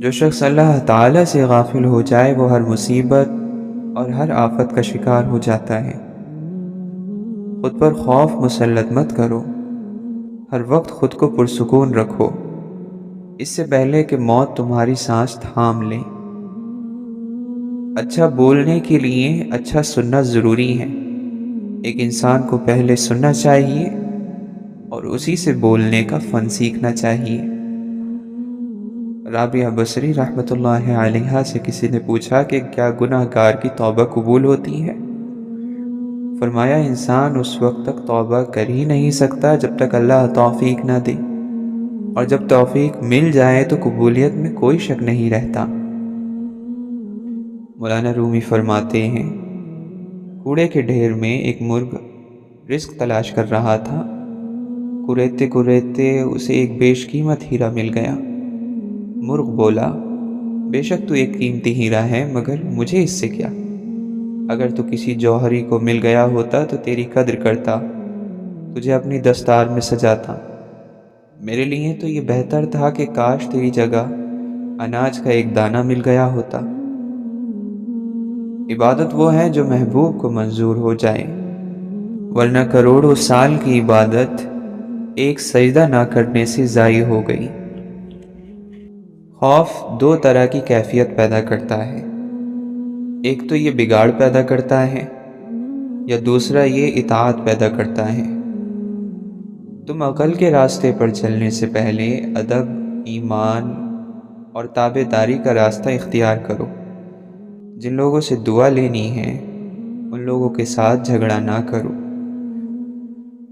جو شخص اللہ تعالیٰ سے غافل ہو جائے وہ ہر مصیبت اور ہر آفت کا شکار ہو جاتا ہے۔ خود پر خوف مسلط مت کرو، ہر وقت خود کو پرسکون رکھو، اس سے پہلے کہ موت تمہاری سانس تھام لے۔ اچھا بولنے کے لیے اچھا سننا ضروری ہے۔ ایک انسان کو پہلے سننا چاہیے اور اسی سے بولنے کا فن سیکھنا چاہیے۔ رابعہ بصری رحمۃ اللہ علیہا سے کسی نے پوچھا کہ کیا گناہ گار کی توبہ قبول ہوتی ہے؟ فرمایا انسان اس وقت تک توبہ کر ہی نہیں سکتا جب تک اللہ توفیق نہ دے، اور جب توفیق مل جائے تو قبولیت میں کوئی شک نہیں رہتا۔ مولانا رومی فرماتے ہیں، کوڑے کے ڈھیر میں ایک مرغ رزق تلاش کر رہا تھا۔ کوریتے کوریتے اسے ایک بیش قیمت ہیرا مل گیا۔ مرغ بولا، بے شک تو ایک قیمتی ہیرا ہے، مگر مجھے اس سے کیا؟ اگر تو کسی جوہری کو مل گیا ہوتا تو تیری قدر کرتا، تجھے اپنی دستار میں سجاتا۔ میرے لیے تو یہ بہتر تھا کہ کاش تیری جگہ اناج کا ایک دانہ مل گیا ہوتا۔ عبادت وہ ہے جو محبوب کو منظور ہو جائے، ورنہ کروڑوں سال کی عبادت ایک سجدہ نہ کرنے سے ضائع ہو گئی۔ خوف دو طرح کی کیفیت پیدا کرتا ہے، ایک تو یہ بگاڑ پیدا کرتا ہے، یا دوسرا یہ اطاعت پیدا کرتا ہے۔ تم عقل کے راستے پر چلنے سے پہلے ادب، ایمان اور تابعداری کا راستہ اختیار کرو۔ جن لوگوں سے دعا لینی ہے ان لوگوں کے ساتھ جھگڑا نہ کرو۔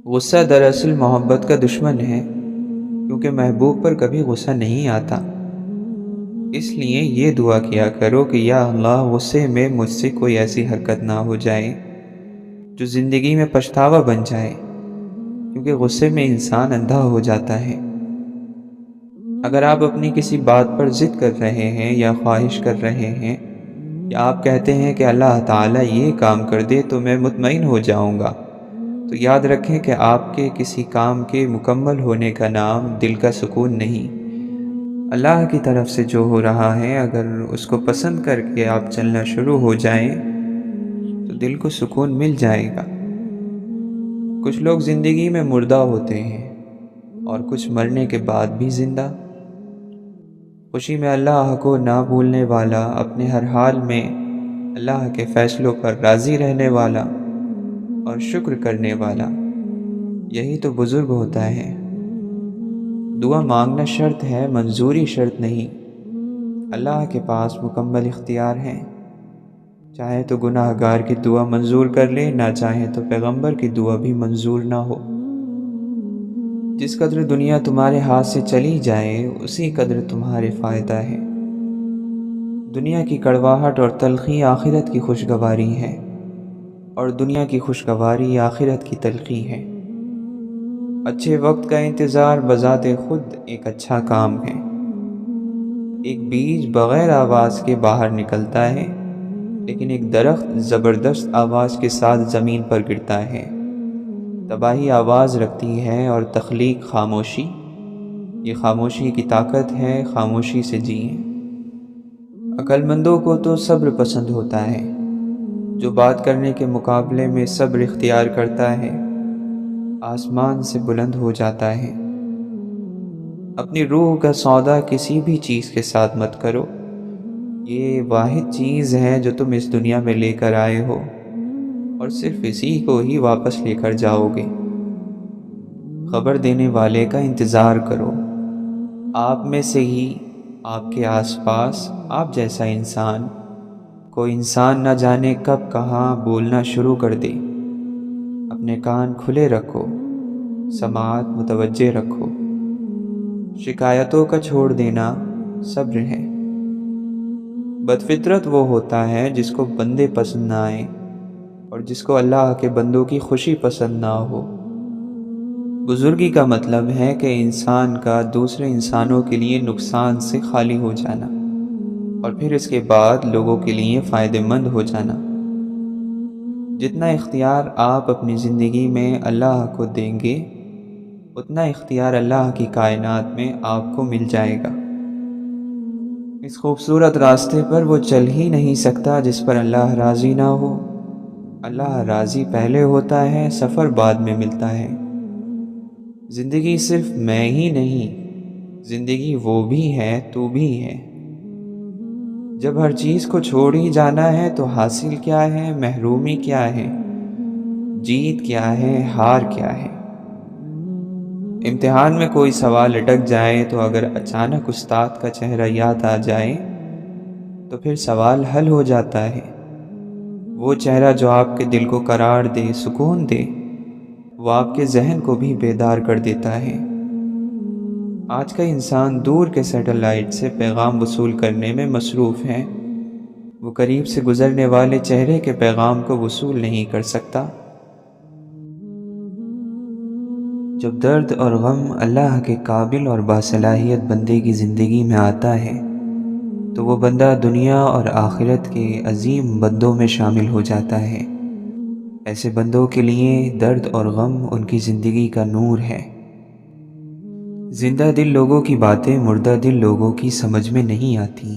غصہ دراصل محبت کا دشمن ہے، کیونکہ محبوب پر کبھی غصہ نہیں آتا۔ اس لیے یہ دعا کیا کرو کہ یا اللہ، غصے میں مجھ سے کوئی ایسی حرکت نہ ہو جائے جو زندگی میں پچھتاوا بن جائے، کیونکہ غصے میں انسان اندھا ہو جاتا ہے۔ اگر آپ اپنی کسی بات پر ضد کر رہے ہیں یا خواہش کر رہے ہیں، یا آپ کہتے ہیں کہ اللہ تعالیٰ یہ کام کر دے تو میں مطمئن ہو جاؤں گا، تو یاد رکھیں کہ آپ کے کسی کام کے مکمل ہونے کا نام دل کا سکون نہیں۔ اللہ کی طرف سے جو ہو رہا ہے، اگر اس کو پسند کر کے آپ چلنا شروع ہو جائیں تو دل کو سکون مل جائے گا۔ کچھ لوگ زندگی میں مردہ ہوتے ہیں اور کچھ مرنے کے بعد بھی زندہ۔ خوشی میں اللہ کو نہ بھولنے والا، اپنے ہر حال میں اللہ کے فیصلوں پر راضی رہنے والا اور شکر کرنے والا، یہی تو بزرگ ہوتا ہے۔ دعا مانگنا شرط ہے، منظوری شرط نہیں۔ اللہ کے پاس مکمل اختیار ہے، چاہے تو گناہ گار کی دعا منظور کر لے، نہ چاہے تو پیغمبر کی دعا بھی منظور نہ ہو۔ جس قدر دنیا تمہارے ہاتھ سے چلی جائے اسی قدر تمہارے فائدہ ہے۔ دنیا کی کڑواہٹ اور تلخی آخرت کی خوشگواری ہے، اور دنیا کی خوشگواری آخرت کی تلخی ہے۔ اچھے وقت کا انتظار بذات خود ایک اچھا کام ہے۔ ایک بیج بغیر آواز کے باہر نکلتا ہے، لیکن ایک درخت زبردست آواز کے ساتھ زمین پر گرتا ہے۔ تباہی آواز رکھتی ہے اور تخلیق خاموشی۔ یہ خاموشی کی طاقت ہے، خاموشی سے جئیں۔ عقل مندوں کو تو صبر پسند ہوتا ہے۔ جو بات کرنے کے مقابلے میں صبر اختیار کرتا ہے آسمان سے بلند ہو جاتا ہے۔ اپنی روح کا سودا کسی بھی چیز کے ساتھ مت کرو، یہ واحد چیز ہے جو تم اس دنیا میں لے کر آئے ہو، اور صرف اسی کو ہی واپس لے کر جاؤ گے۔ خبر دینے والے کا انتظار کرو۔ آپ میں سے ہی، آپ کے آس پاس آپ جیسا انسان، کوئی انسان نہ جانے کب کہاں بولنا شروع کر دے۔ اپنے کان کھلے رکھو، سماعت متوجہ رکھو۔ شکایتوں کا چھوڑ دینا صبر ہے۔ بدفطرت وہ ہوتا ہے جس کو بندے پسند نہ آئیں، اور جس کو اللہ کے بندوں کی خوشی پسند نہ ہو۔ بزرگی کا مطلب ہے کہ انسان کا دوسرے انسانوں کے لیے نقصان سے خالی ہو جانا، اور پھر اس کے بعد لوگوں کے لیے فائدہ مند ہو جانا۔ جتنا اختیار آپ اپنی زندگی میں اللہ کو دیں گے، اتنا اختیار اللہ کی کائنات میں آپ کو مل جائے گا۔ اس خوبصورت راستے پر وہ چل ہی نہیں سکتا جس پر اللہ راضی نہ ہو۔ اللہ راضی پہلے ہوتا ہے، سفر بعد میں ملتا ہے۔ زندگی صرف میں ہی نہیں، زندگی وہ بھی ہے، تو بھی ہے۔ جب ہر چیز کو چھوڑ ہی جانا ہے تو حاصل کیا ہے، محرومی کیا ہے، جیت کیا ہے، ہار کیا ہے۔ امتحان میں کوئی سوال اٹک جائے تو اگر اچانک استاد کا چہرہ یاد آ جائے تو پھر سوال حل ہو جاتا ہے۔ وہ چہرہ جو آپ کے دل کو قرار دے، سکون دے، وہ آپ کے ذہن کو بھی بیدار کر دیتا ہے۔ آج کا انسان دور کے سیٹلائٹ سے پیغام وصول کرنے میں مصروف ہے۔ وہ قریب سے گزرنے والے چہرے کے پیغام کو وصول نہیں کر سکتا۔ جب درد اور غم اللہ کے قابل اور باصلاحیت بندے کی زندگی میں آتا ہے تو وہ بندہ دنیا اور آخرت کے عظیم بندوں میں شامل ہو جاتا ہے۔ ایسے بندوں کے لیے درد اور غم ان کی زندگی کا نور ہے۔ زندہ دل لوگوں کی باتیں مردہ دل لوگوں کی سمجھ میں نہیں آتی۔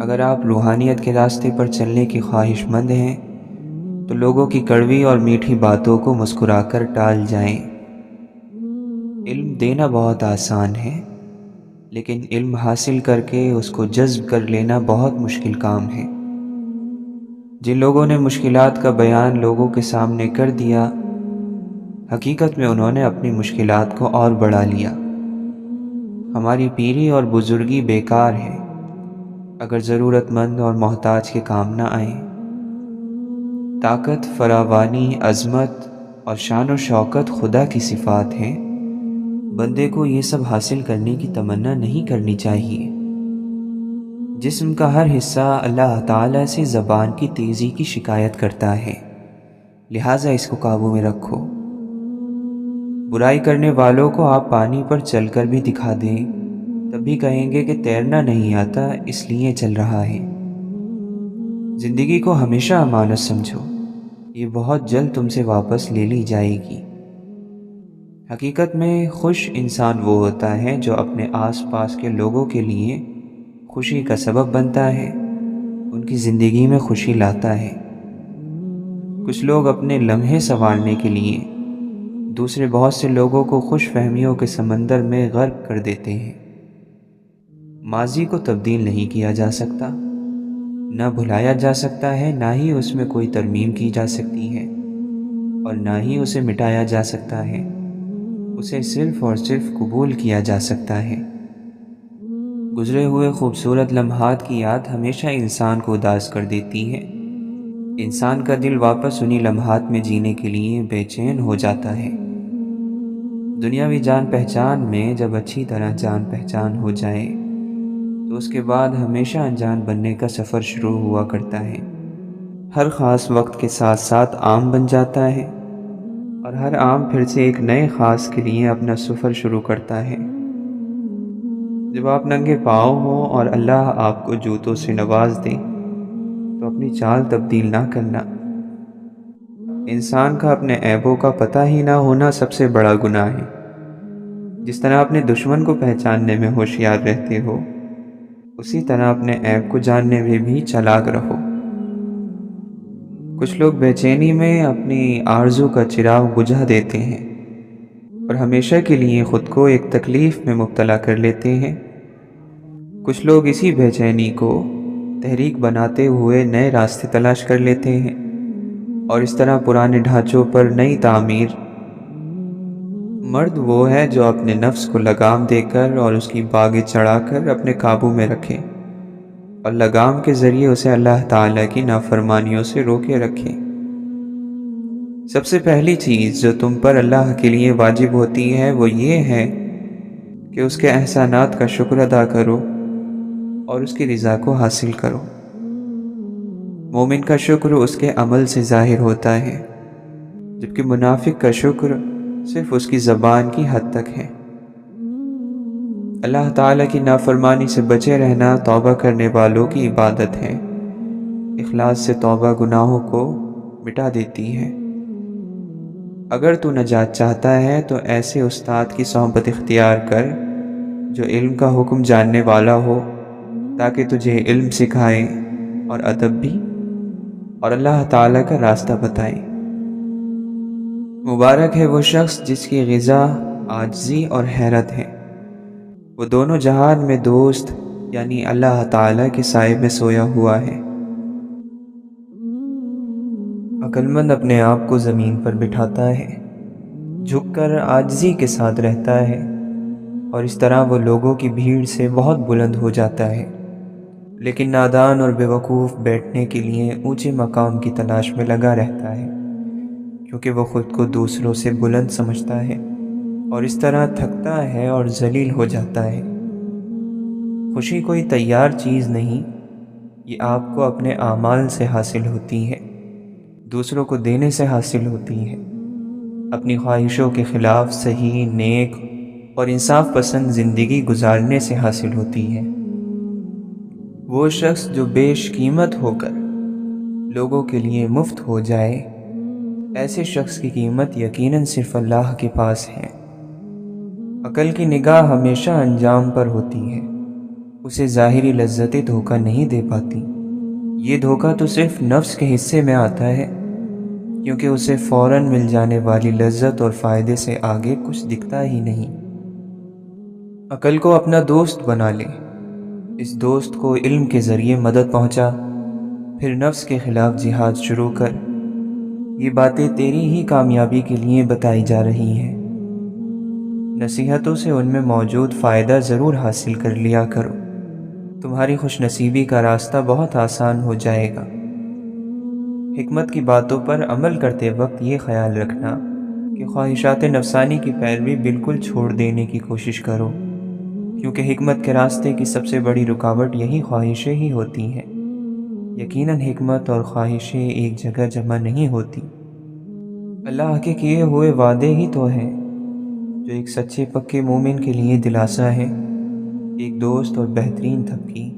اگر آپ روحانیت کے راستے پر چلنے کی خواہش مند ہیں تو لوگوں کی کڑوی اور میٹھی باتوں کو مسکرا کر ٹال جائیں۔ علم دینا بہت آسان ہے، لیکن علم حاصل کر کے اس کو جذب کر لینا بہت مشکل کام ہے۔ جن لوگوں نے مشکلات کا بیان لوگوں کے سامنے کر دیا، حقیقت میں انہوں نے اپنی مشکلات کو اور بڑھا لیا۔ ہماری پیری اور بزرگی بیکار ہے اگر ضرورت مند اور محتاج کے کام نہ آئیں۔ طاقت، فراوانی، عظمت اور شان و شوکت خدا کی صفات ہیں۔ بندے کو یہ سب حاصل کرنے کی تمنا نہیں کرنی چاہیے۔ جسم کا ہر حصہ اللہ تعالیٰ سے زبان کی تیزی کی شکایت کرتا ہے، لہٰذا اس کو قابو میں رکھو۔ برائی کرنے والوں کو آپ پانی پر چل کر بھی دکھا دیں تب بھی کہیں گے کہ تیرنا نہیں آتا اس لیے چل رہا ہے۔ زندگی کو ہمیشہ امانت سمجھو، یہ بہت جلد تم سے واپس لے لی جائے گی۔ حقیقت میں خوش انسان وہ ہوتا ہے جو اپنے آس پاس کے لوگوں کے لیے خوشی کا سبب بنتا ہے، ان کی زندگی میں خوشی لاتا ہے۔ کچھ لوگ اپنے لمحے سنوارنے کے لیے دوسرے بہت سے لوگوں کو خوش فہمیوں کے سمندر میں غرق کر دیتے ہیں۔ ماضی کو تبدیل نہیں کیا جا سکتا، نہ بھلایا جا سکتا ہے، نہ ہی اس میں کوئی ترمیم کی جا سکتی ہے، اور نہ ہی اسے مٹایا جا سکتا ہے۔ اسے صرف اور صرف قبول کیا جا سکتا ہے۔ گزرے ہوئے خوبصورت لمحات کی یاد ہمیشہ انسان کو اداس کر دیتی ہے۔ انسان کا دل واپس انہی لمحات میں جینے کے لیے بے چین ہو جاتا ہے۔ دنیاوی جان پہچان میں جب اچھی طرح جان پہچان ہو جائے تو اس کے بعد ہمیشہ انجان بننے کا سفر شروع ہوا کرتا ہے۔ ہر خاص وقت کے ساتھ ساتھ عام بن جاتا ہے، اور ہر عام پھر سے ایک نئے خاص کے لیے اپنا سفر شروع کرتا ہے۔ جب آپ ننگے پاؤں ہوں اور اللہ آپ کو جوتوں سے نواز دے تو اپنی چال تبدیل نہ کرنا۔ انسان کا اپنے عیبوں کا پتہ ہی نہ ہونا سب سے بڑا گناہ ہے۔ جس طرح اپنے دشمن کو پہچاننے میں ہوشیار رہتے ہو، اسی طرح اپنے عیب کو جاننے میں بھی چالاک رہو۔ کچھ لوگ بے چینی میں اپنی آرزو کا چراغ بجھا دیتے ہیں اور ہمیشہ کے لیے خود کو ایک تکلیف میں مبتلا کر لیتے ہیں۔ کچھ لوگ اسی بے چینی کو تحریک بناتے ہوئے نئے راستے تلاش کر لیتے ہیں اور اس طرح پرانے ڈھانچوں پر نئی تعمیر۔ مرد وہ ہے جو اپنے نفس کو لگام دے کر اور اس کی باگیں چڑھا کر اپنے قابو میں رکھے اور لگام کے ذریعے اسے اللہ تعالیٰ کی نافرمانیوں سے روکے رکھے۔ سب سے پہلی چیز جو تم پر اللہ کے لیے واجب ہوتی ہے وہ یہ ہے کہ اس کے احسانات کا شکر ادا کرو اور اس کی رضا کو حاصل کرو۔ مومن کا شکر اس کے عمل سے ظاہر ہوتا ہے، جبکہ منافق کا شکر صرف اس کی زبان کی حد تک ہے۔ اللہ تعالیٰ کی نافرمانی سے بچے رہنا توبہ کرنے والوں کی عبادت ہے۔ اخلاص سے توبہ گناہوں کو مٹا دیتی ہے۔ اگر تو نجات چاہتا ہے تو ایسے استاد کی صحبت اختیار کر جو علم کا حکم جاننے والا ہو، تاکہ تجھے علم سکھائے اور ادب بھی، اور اللہ تعالیٰ کا راستہ بتائے۔ مبارک ہے وہ شخص جس کی غذا عاجزی اور حیرت ہے، وہ دونوں جہان میں دوست یعنی اللہ تعالیٰ کے سائے میں سویا ہوا ہے۔ عقل مند اپنے آپ کو زمین پر بٹھاتا ہے، جھک کر عاجزی کے ساتھ رہتا ہے، اور اس طرح وہ لوگوں کی بھیڑ سے بہت بلند ہو جاتا ہے۔ لیکن نادان اور بیوقوف بیٹھنے کے لیے اونچے مقام کی تلاش میں لگا رہتا ہے، کیونکہ وہ خود کو دوسروں سے بلند سمجھتا ہے، اور اس طرح تھکتا ہے اور ذلیل ہو جاتا ہے۔ خوشی کوئی تیار چیز نہیں، یہ آپ کو اپنے اعمال سے حاصل ہوتی ہے، دوسروں کو دینے سے حاصل ہوتی ہے، اپنی خواہشوں کے خلاف صحیح، نیک اور انصاف پسند زندگی گزارنے سے حاصل ہوتی ہے۔ وہ شخص جو بیش قیمت ہو کر لوگوں کے لیے مفت ہو جائے، ایسے شخص کی قیمت یقیناً صرف اللہ کے پاس ہے۔ عقل کی نگاہ ہمیشہ انجام پر ہوتی ہے، اسے ظاہری لذتیں دھوکہ نہیں دے پاتی۔ یہ دھوکہ تو صرف نفس کے حصے میں آتا ہے، کیونکہ اسے فوراً مل جانے والی لذت اور فائدے سے آگے کچھ دکھتا ہی نہیں۔ عقل کو اپنا دوست بنا لے، اس دوست کو علم کے ذریعے مدد پہنچا، پھر نفس کے خلاف جہاد شروع کر۔ یہ باتیں تیری ہی کامیابی کے لیے بتائی جا رہی ہیں۔ نصیحتوں سے ان میں موجود فائدہ ضرور حاصل کر لیا کرو، تمہاری خوش نصیبی کا راستہ بہت آسان ہو جائے گا۔ حکمت کی باتوں پر عمل کرتے وقت یہ خیال رکھنا کہ خواہشات نفسانی کی پیروی بالکل چھوڑ دینے کی کوشش کرو، کیونکہ حکمت کے راستے کی سب سے بڑی رکاوٹ یہی خواہشیں ہی ہوتی ہیں۔ یقیناً حکمت اور خواہشیں ایک جگہ جمع نہیں ہوتی۔ اللہ کے کیے ہوئے وعدے ہی تو ہیں جو ایک سچے پکے مومن کے لیے دلاسا ہے، ایک دوست اور بہترین تھپکی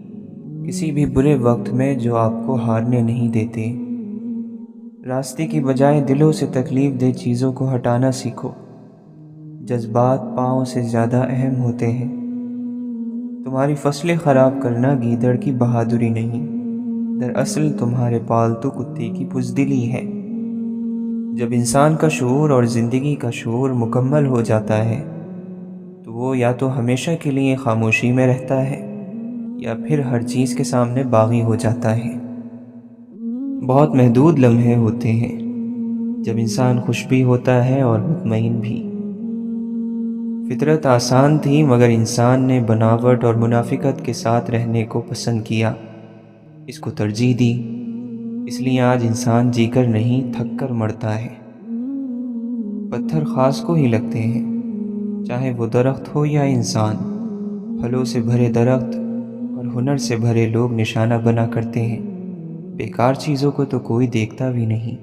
کسی بھی برے وقت میں جو آپ کو ہارنے نہیں دیتے۔ راستے کی بجائے دلوں سے تکلیف دہ چیزوں کو ہٹانا سیکھو، جذبات پاؤں سے زیادہ اہم ہوتے ہیں۔ تمہاری فصلیں خراب کرنا گیدڑ کی بہادری نہیں، دراصل تمہارے پالتو کتے کی بزدلی ہے۔ جب انسان کا شعور اور زندگی کا شعور مکمل ہو جاتا ہے تو وہ یا تو ہمیشہ کے لیے خاموشی میں رہتا ہے یا پھر ہر چیز کے سامنے باغی ہو جاتا ہے۔ بہت محدود لمحے ہوتے ہیں جب انسان خوش بھی ہوتا ہے اور مطمئن بھی۔ فطرت آسان تھی، مگر انسان نے بناوٹ اور منافقت کے ساتھ رہنے کو پسند کیا، اس کو ترجیح دی، اس لیے آج انسان جی کر نہیں تھک کر مرتا ہے۔ پتھر خاص کو ہی لگتے ہیں، چاہے وہ درخت ہو یا انسان۔ پھلوں سے بھرے درخت اور ہنر سے بھرے لوگ نشانہ بنا کرتے ہیں، بیکار چیزوں کو تو کوئی دیکھتا بھی نہیں۔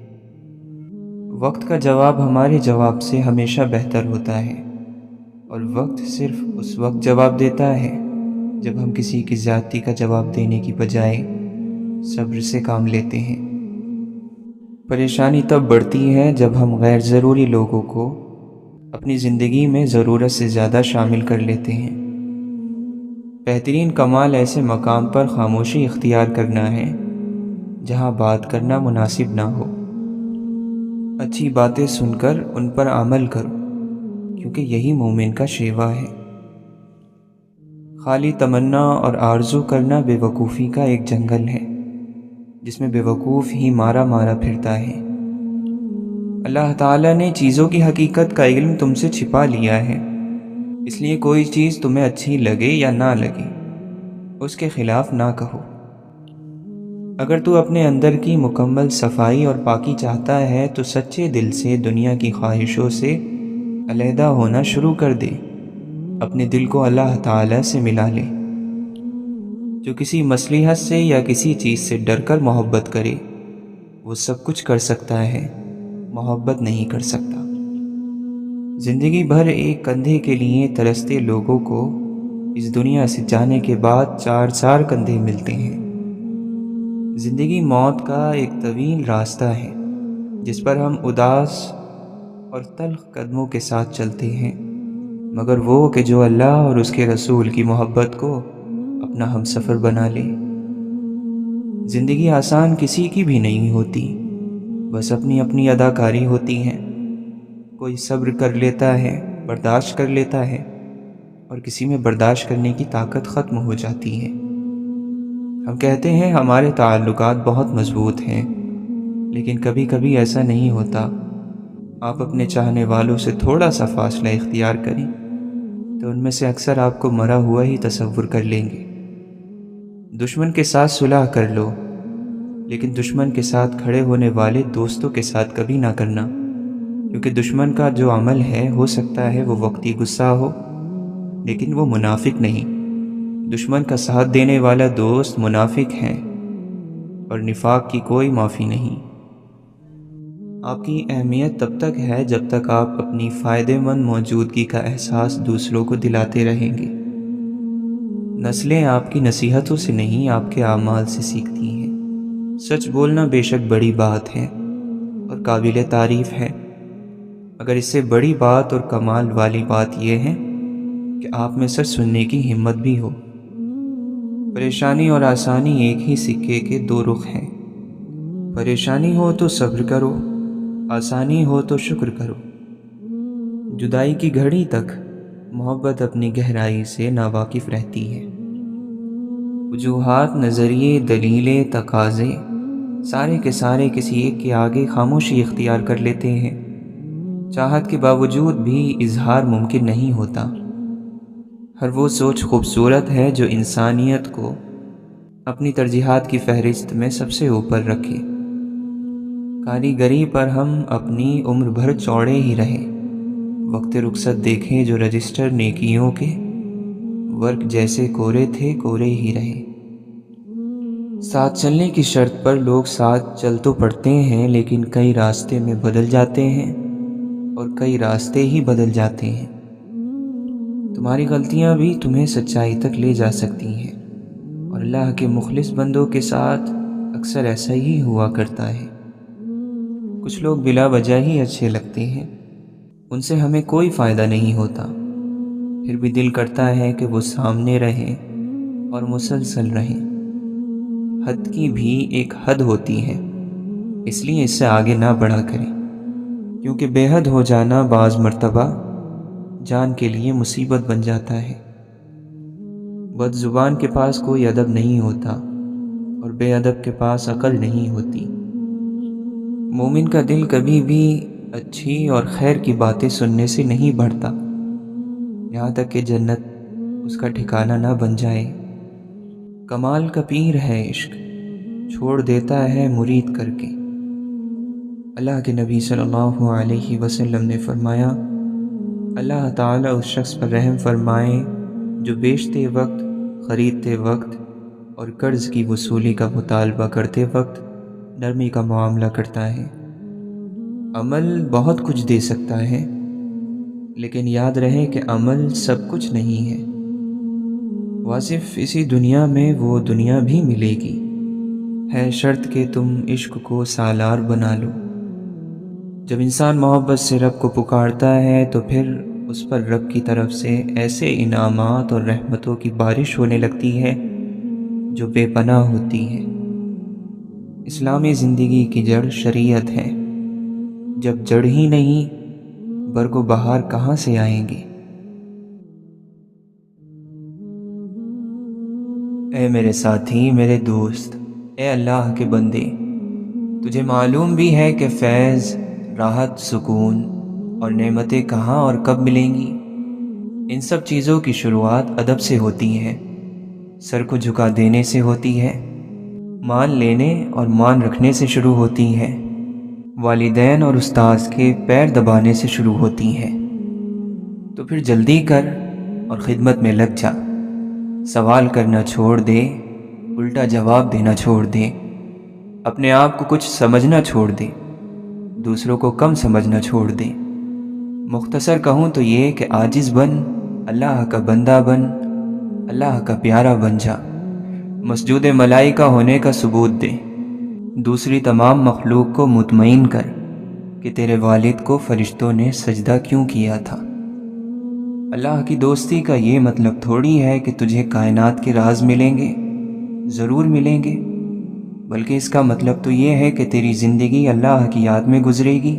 وقت کا جواب ہمارے جواب سے ہمیشہ بہتر ہوتا ہے، اور وقت صرف اس وقت جواب دیتا ہے جب ہم کسی کی زیادتی کا جواب دینے کی بجائے صبر سے کام لیتے ہیں۔ پریشانی تب بڑھتی ہے جب ہم غیر ضروری لوگوں کو اپنی زندگی میں ضرورت سے زیادہ شامل کر لیتے ہیں۔ بہترین کمال ایسے مقام پر خاموشی اختیار کرنا ہے جہاں بات کرنا مناسب نہ ہو۔ اچھی باتیں سن کر ان پر عمل کرو، کیونکہ یہی مومن کا شیوا ہے۔ خالی تمنا اور آرزو کرنا بے وقوفی کا ایک جنگل ہے جس میں بے وقوف ہی مارا مارا پھرتا ہے۔ اللہ تعالیٰ نے چیزوں کی حقیقت کا علم تم سے چھپا لیا ہے، اس لیے کوئی چیز تمہیں اچھی لگے یا نہ لگے اس کے خلاف نہ کہو۔ اگر تو اپنے اندر کی مکمل صفائی اور پاکی چاہتا ہے تو سچے دل سے دنیا کی خواہشوں سے علیحدہ ہونا شروع کر دے، اپنے دل کو اللہ تعالیٰ سے ملا لے۔ جو کسی مصلحت سے یا کسی چیز سے ڈر کر محبت کرے وہ سب کچھ کر سکتا ہے، محبت نہیں کر سکتا۔ زندگی بھر ایک کندھے کے لیے ترستے لوگوں کو اس دنیا سے جانے کے بعد چار چار کندھے ملتے ہیں۔ زندگی موت کا ایک طویل راستہ ہے جس پر ہم اداس اور تلخ قدموں کے ساتھ چلتے ہیں، مگر وہ کہ جو اللہ اور اس کے رسول کی محبت کو اپنا ہمسفر بنا لے۔ زندگی آسان کسی کی بھی نہیں ہوتی، بس اپنی اپنی اداکاری ہوتی ہیں۔ کوئی صبر کر لیتا ہے، برداشت کر لیتا ہے، اور کسی میں برداشت کرنے کی طاقت ختم ہو جاتی ہے۔ ہم کہتے ہیں ہمارے تعلقات بہت مضبوط ہیں، لیکن کبھی کبھی ایسا نہیں ہوتا۔ آپ اپنے چاہنے والوں سے تھوڑا سا فاصلہ اختیار کریں تو ان میں سے اکثر آپ کو مرا ہوا ہی تصور کر لیں گے۔ دشمن کے ساتھ صلح کر لو، لیکن دشمن کے ساتھ کھڑے ہونے والے دوستوں کے ساتھ کبھی نہ کرنا، کیونکہ دشمن کا جو عمل ہے ہو سکتا ہے وہ وقتی غصہ ہو، لیکن وہ منافق نہیں۔ دشمن کا ساتھ دینے والا دوست منافق ہے، اور نفاق کی کوئی معافی نہیں۔ آپ کی اہمیت تب تک ہے جب تک آپ اپنی فائدہ مند موجودگی کا احساس دوسروں کو دلاتے رہیں گے۔ نسلیں آپ کی نصیحتوں سے نہیں، آپ کے اعمال سے سیکھتی ہیں۔ سچ بولنا بے شک بڑی بات ہے اور قابل تعریف ہے، مگر اس سے بڑی بات اور کمال والی بات یہ ہے کہ آپ میں سچ سننے کی ہمت بھی ہو۔ پریشانی اور آسانی ایک ہی سکے کے دو رخ ہیں۔ پریشانی ہو تو صبر کرو، آسانی ہو تو شکر کرو۔ جدائی کی گھڑی تک محبت اپنی گہرائی سے ناواقف رہتی ہے۔ وجوہات، نظریے، دلیلیں، تقاضے سارے کے سارے کسی ایک کے آگے خاموشی اختیار کر لیتے ہیں۔ چاہت کے باوجود بھی اظہار ممکن نہیں ہوتا۔ ہر وہ سوچ خوبصورت ہے جو انسانیت کو اپنی ترجیحات کی فہرست میں سب سے اوپر رکھے۔ کاریگری پر ہم اپنی عمر بھر چوڑے ہی رہے، وقت رخصت دیکھیں جو رجسٹر نیکیوں کے ورق جیسے کورے تھے کورے ہی رہے۔ ساتھ چلنے کی شرط پر لوگ ساتھ چل تو پڑتے ہیں، لیکن کئی راستے میں بدل جاتے ہیں اور کئی راستے ہی بدل جاتے ہیں۔ تمہاری غلطیاں بھی تمہیں سچائی تک لے جا سکتی ہیں، اور اللہ کے مخلص بندوں کے ساتھ اکثر ایسا ہی ہوا کرتا ہے۔ کچھ لوگ بلا وجہ ہی اچھے لگتے ہیں، ان سے ہمیں کوئی فائدہ نہیں ہوتا، پھر بھی دل کرتا ہے کہ وہ سامنے رہیں اور مسلسل رہیں۔ حد کی بھی ایک حد ہوتی ہے، اس لیے اس سے آگے نہ بڑھا کریں، کیونکہ بے حد ہو جانا بعض مرتبہ جان کے لیے مصیبت بن جاتا ہے۔ بد زبان کے پاس کوئی ادب نہیں ہوتا، اور بے ادب کے پاس عقل نہیں ہوتی۔ مومن کا دل کبھی بھی اچھی اور خیر کی باتیں سننے سے نہیں بڑھتا، یہاں تک کہ جنت اس کا ٹھکانہ نہ بن جائے۔ کمال کا پیر ہے عشق، چھوڑ دیتا ہے مرید کر کے۔ اللہ کے نبی صلی اللہ علیہ وسلم نے فرمایا، اللہ تعالیٰ اس شخص پر رحم فرمائے جو بیچتے وقت، خریدتے وقت اور قرض کی وصولی کا مطالبہ کرتے وقت نرمی کا معاملہ کرتا ہے۔ عمل بہت کچھ دے سکتا ہے، لیکن یاد رہے کہ عمل سب کچھ نہیں ہے۔ واصف اسی دنیا میں وہ دنیا بھی ملے گی، ہے شرط کہ تم عشق کو سالار بنا لو۔ جب انسان محبت سے رب کو پکارتا ہے تو پھر اس پر رب کی طرف سے ایسے انعامات اور رحمتوں کی بارش ہونے لگتی ہے جو بے پناہ ہوتی ہے۔ اسلامی زندگی کی جڑ شریعت ہے، جب جڑ ہی نہیں برگ و بہار کہاں سے آئیں گے؟ اے میرے ساتھی، میرے دوست، اے اللہ کے بندے، تجھے معلوم بھی ہے کہ فیض، راحت، سکون اور نعمتیں کہاں اور کب ملیں گی؟ ان سب چیزوں کی شروعات ادب سے ہوتی ہے، سر کو جھکا دینے سے ہوتی ہے، مان لینے اور مان رکھنے سے شروع ہوتی ہے، والدین اور استاذ کے پیر دبانے سے شروع ہوتی ہے۔ تو پھر جلدی کر اور خدمت میں لگ جا، سوال کرنا چھوڑ دے، الٹا جواب دینا چھوڑ دے، اپنے آپ کو کچھ سمجھنا چھوڑ دے، دوسروں کو کم سمجھنا چھوڑ دے۔ مختصر کہوں تو یہ کہ عاجز بن، اللہ کا بندہ بن، اللہ کا پیارا بن جا، مسجود ملائکہ ہونے کا ثبوت دے، دوسری تمام مخلوق کو مطمئن کر کہ تیرے والد کو فرشتوں نے سجدہ کیوں کیا تھا۔ اللہ کی دوستی کا یہ مطلب تھوڑی ہے کہ تجھے کائنات کے راز ملیں گے، ضرور ملیں گے، بلکہ اس کا مطلب تو یہ ہے کہ تیری زندگی اللہ کی یاد میں گزرے گی۔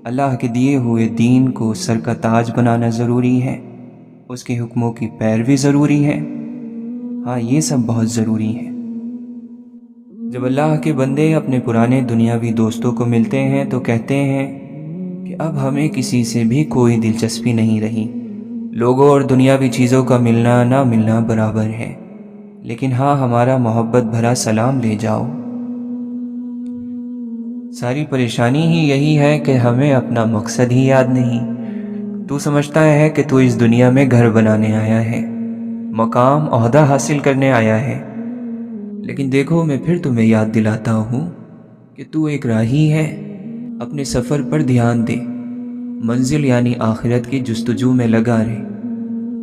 اللہ کے دیے ہوئے دین کو سر کا تاج بنانا ضروری ہے، اس کے حکموں کی پیروی ضروری ہے۔ ہاں، یہ سب بہت ضروری ہے۔ جب اللہ کے بندے اپنے پرانے دنیاوی دوستوں کو ملتے ہیں تو کہتے ہیں کہ اب ہمیں کسی سے بھی کوئی دلچسپی نہیں رہی، لوگوں اور دنیاوی چیزوں کا ملنا نہ ملنا برابر ہے، لیکن ہاں، ہمارا محبت بھرا سلام لے جاؤ۔ ساری پریشانی ہی یہی ہے کہ ہمیں اپنا مقصد ہی یاد نہیں۔ تو سمجھتا ہے کہ تو اس دنیا میں گھر بنانے آیا ہے، مقام عہدہ حاصل کرنے آیا ہے، لیکن دیکھو، میں پھر تمہیں یاد دلاتا ہوں کہ تو ایک راہی ہے۔ اپنے سفر پر دھیان دے، منزل یعنی آخرت کی جستجو میں لگا رہے۔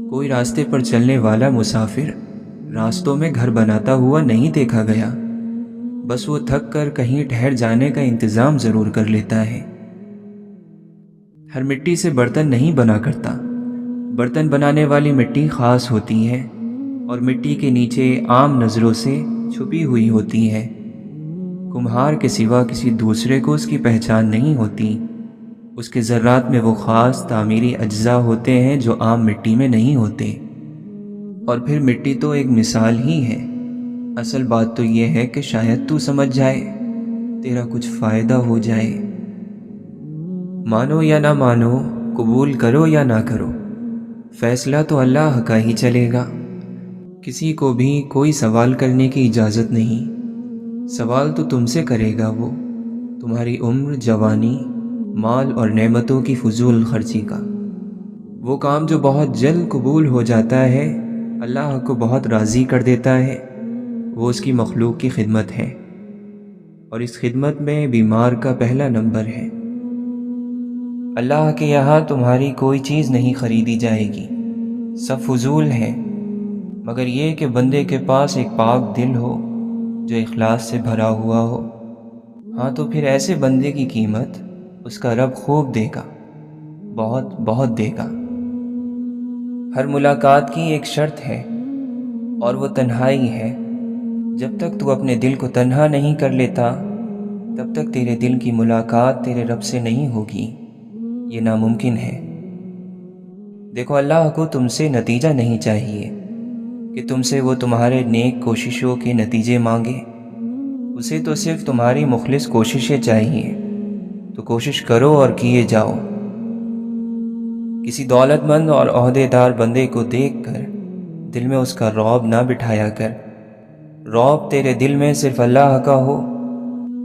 کوئی راستے پر چلنے والا مسافر راستوں میں گھر بناتا ہوا نہیں دیکھا گیا، بس وہ تھک کر کہیں ٹھہر جانے کا انتظام ضرور کر لیتا ہے۔ ہر مٹی سے برتن نہیں بنا کرتا، برتن بنانے والی مٹی خاص ہوتی ہے اور مٹی کے نیچے عام نظروں سے چھپی ہوئی ہوتی ہے۔ کمہار کے سوا کسی دوسرے کو اس کی پہچان نہیں ہوتی، اس کے ذرات میں وہ خاص تعمیری اجزاء ہوتے ہیں جو عام مٹی میں نہیں ہوتے۔ اور پھر مٹی تو ایک مثال ہی ہے، اصل بات تو یہ ہے کہ شاید تو سمجھ جائے، تیرا کچھ فائدہ ہو جائے۔ مانو یا نہ مانو، قبول کرو یا نہ کرو، فیصلہ تو اللہ کا ہی چلے گا۔ کسی کو بھی کوئی سوال کرنے کی اجازت نہیں۔ سوال تو تم سے کرے گا وہ، تمہاری عمر، جوانی، مال اور نعمتوں کی فضول خرچی کا۔ وہ کام جو بہت جلد قبول ہو جاتا ہے، اللہ کو بہت راضی کر دیتا ہے، وہ اس کی مخلوق کی خدمت ہے، اور اس خدمت میں بیمار کا پہلا نمبر ہے۔ اللہ کے یہاں تمہاری کوئی چیز نہیں خریدی جائے گی، سب فضول ہے، مگر یہ کہ بندے کے پاس ایک پاک دل ہو جو اخلاص سے بھرا ہوا ہو۔ ہاں، تو پھر ایسے بندے کی قیمت اس کا رب خوب دے گا، بہت بہت دے گا۔ ہر ملاقات کی ایک شرط ہے اور وہ تنہائی ہے۔ جب تک تو اپنے دل کو تنہا نہیں کر لیتا، تب تک تیرے دل کی ملاقات تیرے رب سے نہیں ہوگی، یہ ناممکن ہے۔ دیکھو، اللہ کو تم سے نتیجہ نہیں چاہیے کہ تم سے وہ تمہارے نیک کوششوں کے نتیجے مانگے، اسے تو صرف تمہاری مخلص کوششیں چاہیے، تو کوشش کرو اور کیے جاؤ۔ کسی دولت مند اور عہدے دار بندے کو دیکھ کر دل میں اس کا رعب نہ بٹھایا کر۔ رعب تیرے دل میں صرف اللہ کا ہو،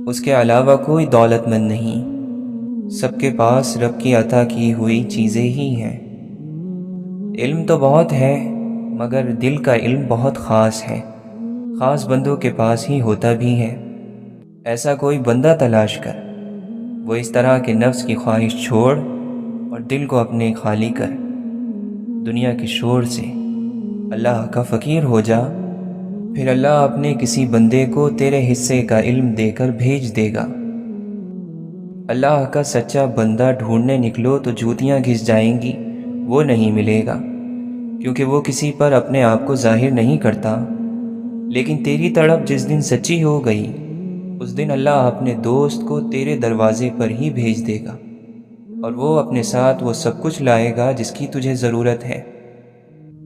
اس کے علاوہ کوئی دولت مند نہیں۔ سب کے پاس رب کی عطا کی ہوئی چیزیں ہی ہیں۔ علم تو بہت ہے، مگر دل کا علم بہت خاص ہے، خاص بندوں کے پاس ہی ہوتا بھی ہے۔ ایسا کوئی بندہ تلاش کر، وہ اس طرح کے نفس کی خواہش چھوڑ اور دل کو اپنے خالی کر دنیا کے شور سے، اللہ کا فقیر ہو جا، پھر اللہ اپنے کسی بندے کو تیرے حصے کا علم دے کر بھیج دے گا۔ اللہ کا سچا بندہ ڈھونڈنے نکلو تو جوتیاں گھس جائیں گی، وہ نہیں ملے گا، کیونکہ وہ کسی پر اپنے آپ کو ظاہر نہیں کرتا۔ لیکن تیری تڑپ جس دن سچی ہو گئی، اس دن اللہ اپنے دوست کو تیرے دروازے پر ہی بھیج دے گا، اور وہ اپنے ساتھ وہ سب کچھ لائے گا جس کی تجھے ضرورت ہے۔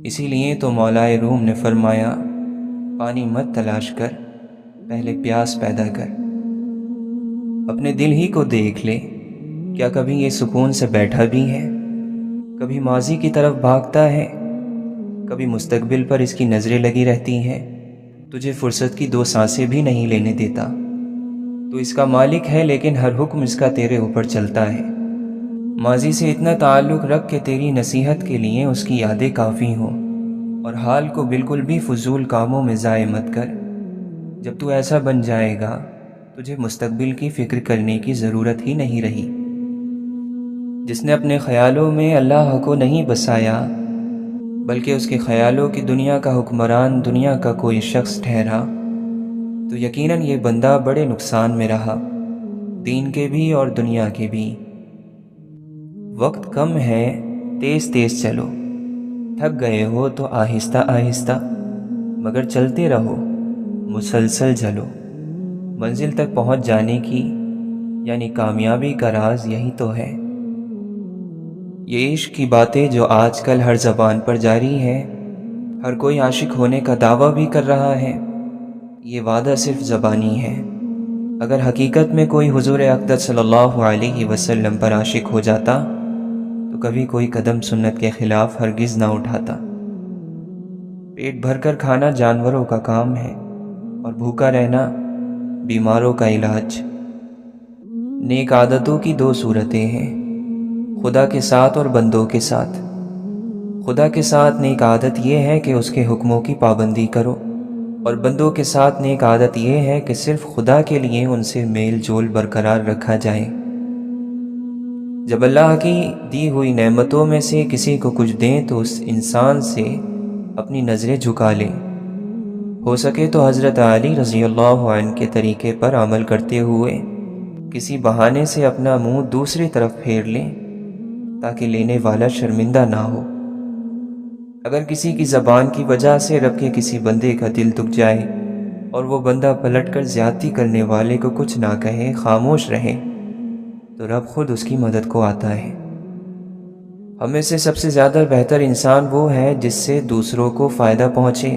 اسی لیے تو مولائے روم نے فرمایا، پانی مت تلاش کر، پہلے پیاس پیدا کر۔ اپنے دل ہی کو دیکھ لے، کیا کبھی یہ سکون سے بیٹھا بھی ہے؟ کبھی ماضی کی طرف بھاگتا ہے، کبھی مستقبل پر اس کی نظریں لگی رہتی ہیں، تجھے فرصت کی 2 سانسیں بھی نہیں لینے دیتا۔ تو اس کا مالک ہے، لیکن ہر حکم اس کا تیرے اوپر چلتا ہے۔ ماضی سے اتنا تعلق رکھ کہ تیری نصیحت کے لیے اس کی یادیں کافی ہوں، اور حال کو بالکل بھی فضول کاموں میں ضائع مت کر۔ جب تو ایسا بن جائے گا، تجھے مستقبل کی فکر کرنے کی ضرورت ہی نہیں رہی۔ جس نے اپنے خیالوں میں اللہ کو نہیں بسایا، بلکہ اس کے خیالوں کی دنیا کا حکمران دنیا کا کوئی شخص ٹھہرا، تو یقیناً یہ بندہ بڑے نقصان میں رہا۔ دین کے بھی اور دنیا کے بھی۔ وقت کم ہے، تیز تیز چلو، تھک گئے ہو تو آہستہ آہستہ، مگر چلتے رہو، مسلسل چلو۔ منزل تک پہنچ جانے کی یعنی کامیابی کا راز یہی تو ہے۔ یہ عشق کی باتیں جو آج کل ہر زبان پر جاری ہے، ہر کوئی عاشق ہونے کا دعویٰ بھی کر رہا ہے، یہ وعدہ صرف زبانی ہے۔ اگر حقیقت میں کوئی حضور اقدس صلی اللہ علیہ وسلم پر عاشق ہو جاتا تو کبھی کوئی قدم سنت کے خلاف ہرگز نہ اٹھاتا۔ پیٹ بھر کر کھانا جانوروں کا کام ہے اور بھوکا رہنا بیماروں کا علاج۔ نیک عادتوں کی دو صورتیں ہیں، خدا کے ساتھ اور بندوں کے ساتھ۔ خدا کے ساتھ نیک عادت یہ ہے کہ اس کے حکموں کی پابندی کرو، اور بندوں کے ساتھ نیک عادت یہ ہے کہ صرف خدا کے لیے ان سے میل جول برقرار رکھا جائے۔ جب اللہ کی دی ہوئی نعمتوں میں سے کسی کو کچھ دیں تو اس انسان سے اپنی نظریں جھکا لیں۔ ہو سکے تو حضرت علی رضی اللہ عنہ کے طریقے پر عمل کرتے ہوئے کسی بہانے سے اپنا منہ دوسری طرف پھیر لیں تاکہ لینے والا شرمندہ نہ ہو۔ اگر کسی کی زبان کی وجہ سے رب کے کسی بندے کا دل دکھ جائے اور وہ بندہ پلٹ کر زیادتی کرنے والے کو کچھ نہ کہے، خاموش رہے، تو رب خود اس کی مدد کو آتا ہے۔ ہم میں سے سب سے زیادہ بہتر انسان وہ ہے جس سے دوسروں کو فائدہ پہنچے،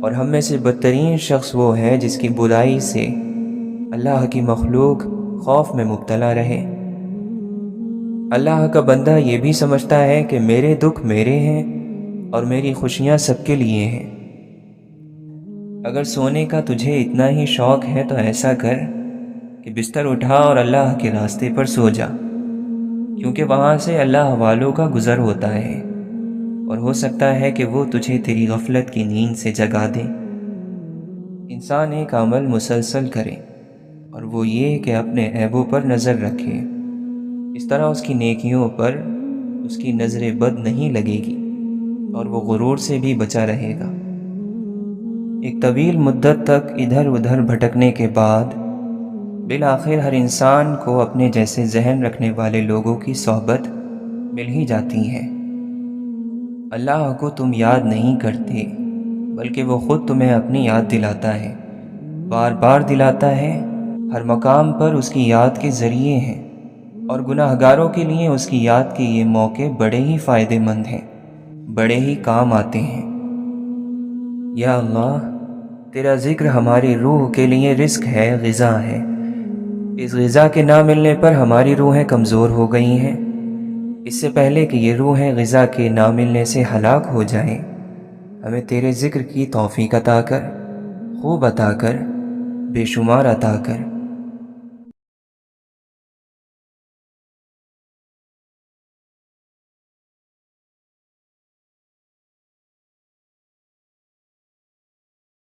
اور ہم میں سے بدترین شخص وہ ہے جس کی برائی سے اللہ کی مخلوق خوف میں مبتلا رہے۔ اللہ کا بندہ یہ بھی سمجھتا ہے کہ میرے دکھ میرے ہیں اور میری خوشیاں سب کے لیے ہیں۔ اگر سونے کا تجھے اتنا ہی شوق ہے تو ایسا کر کہ بستر اٹھا اور اللہ کے راستے پر سو جا، کیونکہ وہاں سے اللہ والوں کا گزر ہوتا ہے، اور ہو سکتا ہے کہ وہ تجھے تیری غفلت کی نیند سے جگا دے۔ انسان ایک عمل مسلسل کرے، اور وہ یہ کہ اپنے عیبوں پر نظر رکھے، اس طرح اس کی نیکیوں پر اس کی نظر بد نہیں لگے گی اور وہ غرور سے بھی بچا رہے گا۔ ایک طویل مدت تک ادھر ادھر بھٹکنے کے بعد بالآخر ہر انسان کو اپنے جیسے ذہن رکھنے والے لوگوں کی صحبت مل ہی جاتی ہے۔ اللہ کو تم یاد نہیں کرتے، بلکہ وہ خود تمہیں اپنی یاد دلاتا ہے، بار بار دلاتا ہے۔ ہر مقام پر اس کی یاد کے ذریعے ہیں، اور گناہ گاروں کے لیے اس کی یاد کے یہ موقع بڑے ہی فائدہ مند ہیں، بڑے ہی کام آتے ہیں۔ یا اللہ، تیرا ذکر ہماری روح کے لیے رزق ہے، غذا ہے۔ اس غذا کے نہ ملنے پر ہماری روحیں کمزور ہو گئی ہیں۔ اس سے پہلے کہ یہ روحیں غذا کے نہ ملنے سے ہلاک ہو جائیں، ہمیں تیرے ذکر کی توفیق عطا کر، خوب عطا کر، بے شمار عطا کر۔